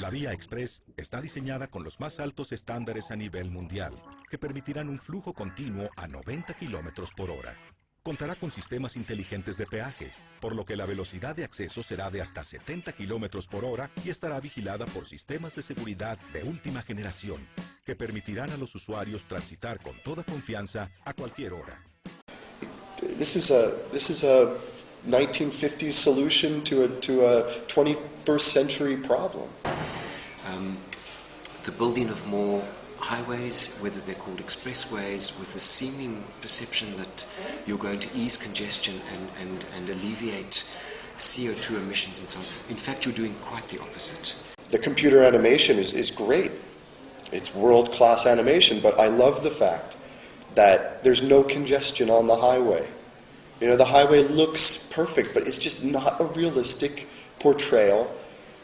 La vía Express está diseñada con los más altos estándares a nivel mundial, que permitirán un flujo continuo a 90 kilómetros por hora. Contará con sistemas inteligentes de peaje, por lo que la velocidad de acceso será de hasta 70 kilómetros por hora y estará vigilada por sistemas de seguridad de última generación, que permitirán a los usuarios transitar con toda confianza a cualquier hora. This is a 1950s solution to a 21st century problem. The building of more highways, whether they're called expressways, with a seeming perception that you're going to ease congestion and alleviate CO2 emissions and so on. In fact, you're doing quite the opposite. The computer animation is great. It's world-class animation, but I love the fact that there's no congestion on the highway. You know, the highway looks perfect, but it's just not a realistic portrayal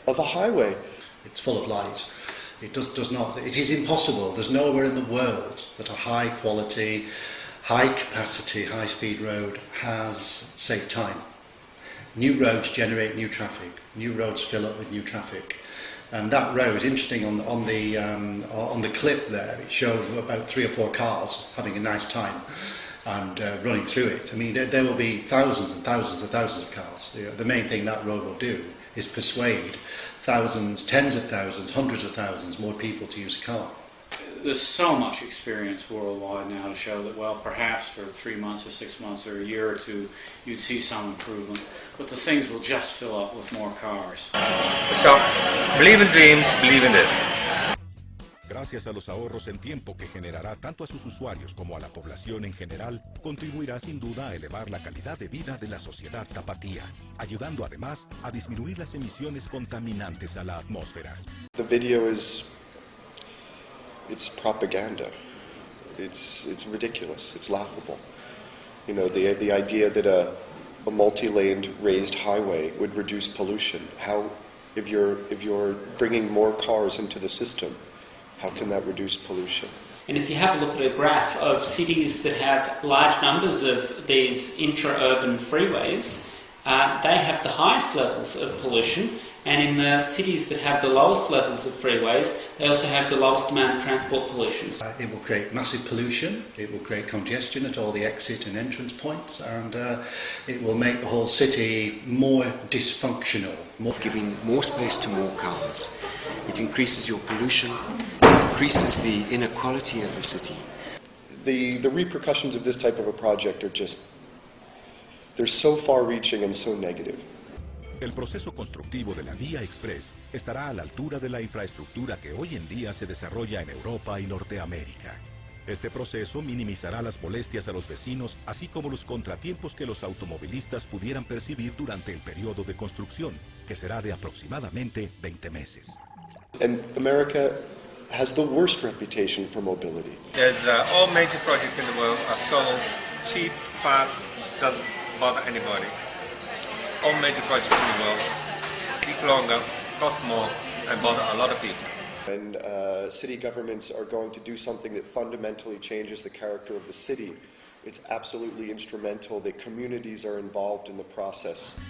of a highway. It's full of lies. It does not. It is impossible. There's nowhere in the world that a high quality, high capacity, high speed road has saved time. New roads generate new traffic. New roads fill up with new traffic. And that road, interesting on the clip there, it showed about 3 or 4 cars having a nice time and running through it. I mean, there will be thousands and thousands and thousands of cars. The main thing that road will do is persuade thousands, tens of thousands, hundreds of thousands more people to use a car. There's so much experience worldwide now to show that, well, perhaps for 3 months or 6 months or a year or two, you'd see some improvement, but the things will just fill up with more cars. So, believe in dreams, believe in this. Gracias a los ahorros en tiempo que generará tanto a sus usuarios como a la población en general, contribuirá sin duda a elevar la calidad de vida de la sociedad tapatía, ayudando además a disminuir las emisiones contaminantes a la atmósfera. The video it's propaganda. It's ridiculous. It's laughable. You know, the idea that a multi-laned raised highway would reduce pollution. How, if you're bringing more cars into the system, how can that reduce pollution? And if you have a look at a graph of cities that have large numbers of these intra-urban freeways, they have the highest levels of pollution, and in the cities that have the lowest levels of freeways, they also have the lowest amount of transport pollution. It will create massive pollution, it will create congestion at all the exit and entrance points, and it will make the whole city more dysfunctional. Giving more space to more cars. It increases your pollution, it increases the inequality of the city. The repercussions of this type of a project are just, they're so far-reaching and so negative. El proceso constructivo de la Vía Express estará a la altura de la infraestructura que hoy en día se desarrolla en Europa y Norteamérica. Este proceso minimizará las molestias a los vecinos, así como los contratiempos que los automovilistas pudieran percibir durante el periodo de construcción, que será de aproximadamente 20 meses. And America has the worst reputation for mobility. There's all major projects in the world are so cheap, fast, doesn't bother anybody. All major projects in the world take longer, cost more, and bother a lot of people. And city governments are going to do something that fundamentally changes the character of the city. It's absolutely instrumental that communities are involved in the process.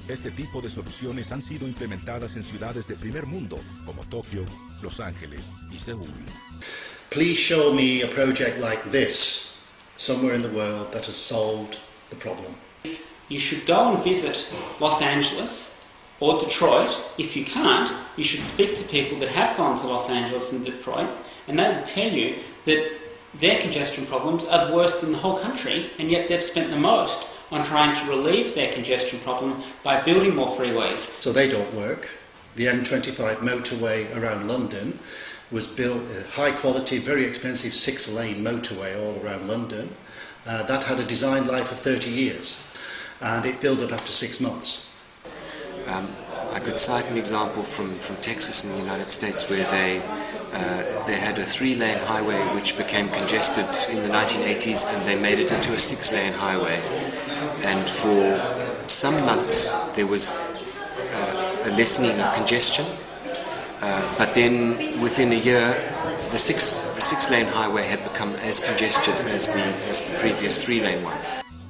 Este tipo de soluciones han sido implementadas en ciudades de primer mundo, como Tokio, Los Ángeles y Seúl. Please show me a project like this somewhere in the world that has solved the problem. You should go and visit Los Angeles or Detroit. If you can't, you should speak to people that have gone to Los Angeles and Detroit, and they will tell you that their congestion problems are the worst in the whole country, and yet they've spent the most on trying to relieve their congestion problem by building more freeways. So they don't work. The M25 motorway around London was built a high quality, very expensive 6-lane motorway all around London. That had a design life of 30 years. And it filled up after 6 months. I could cite an example from Texas in the United States where they had a 3-lane highway which became congested in the 1980s, and they made it into a 6-lane highway. And for some months there was a lessening of congestion, but then within a year the 6-lane highway had become as congested as the previous 3-lane one.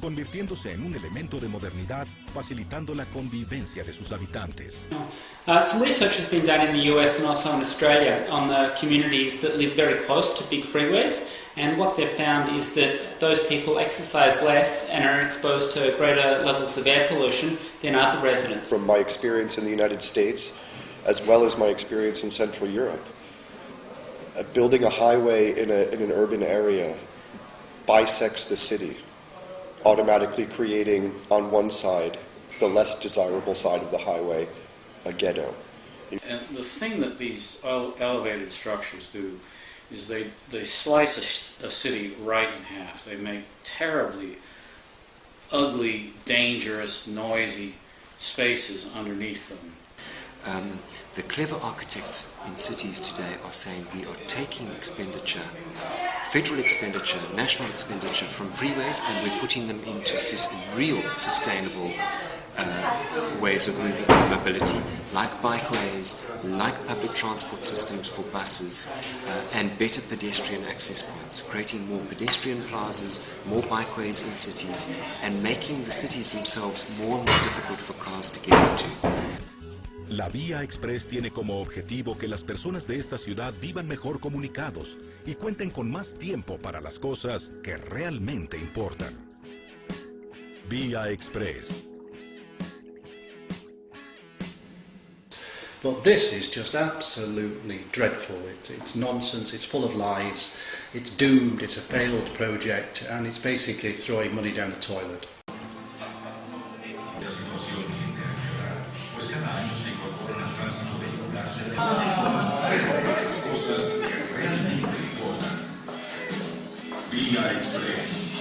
convirtiéndose en un elemento de modernidad, facilitando la convivencia de sus habitantes. Some research has been done in the US and also in Australia on the communities that live very close to big freeways, and what they've found is that those people exercise less and are exposed to greater levels of air pollution than other residents. From my experience in the United States, as well as my experience in Central Europe, building a highway in an urban area bisects the city, automatically creating on one side, the less desirable side of the highway, a ghetto. And the thing that these elevated structures do is they slice a city right in half. They make terribly ugly, dangerous, noisy spaces underneath them. The clever architects in cities today are saying we are taking expenditure, federal expenditure, national expenditure from freeways, and we're putting them into real sustainable ways of mobility, like bikeways, like public transport systems for buses, and better pedestrian access points, creating more pedestrian plazas, more bikeways in cities, and making the cities themselves more and more difficult for cars to get into. La Vía Express tiene como objetivo que las personas de esta ciudad vivan mejor comunicados y cuenten con más tiempo para las cosas que realmente importan. Vía Express. But this is just absolutely dreadful. It's nonsense, it's full of lies, it's doomed, it's a failed project, and it's basically throwing money down the toilet. Vía Express.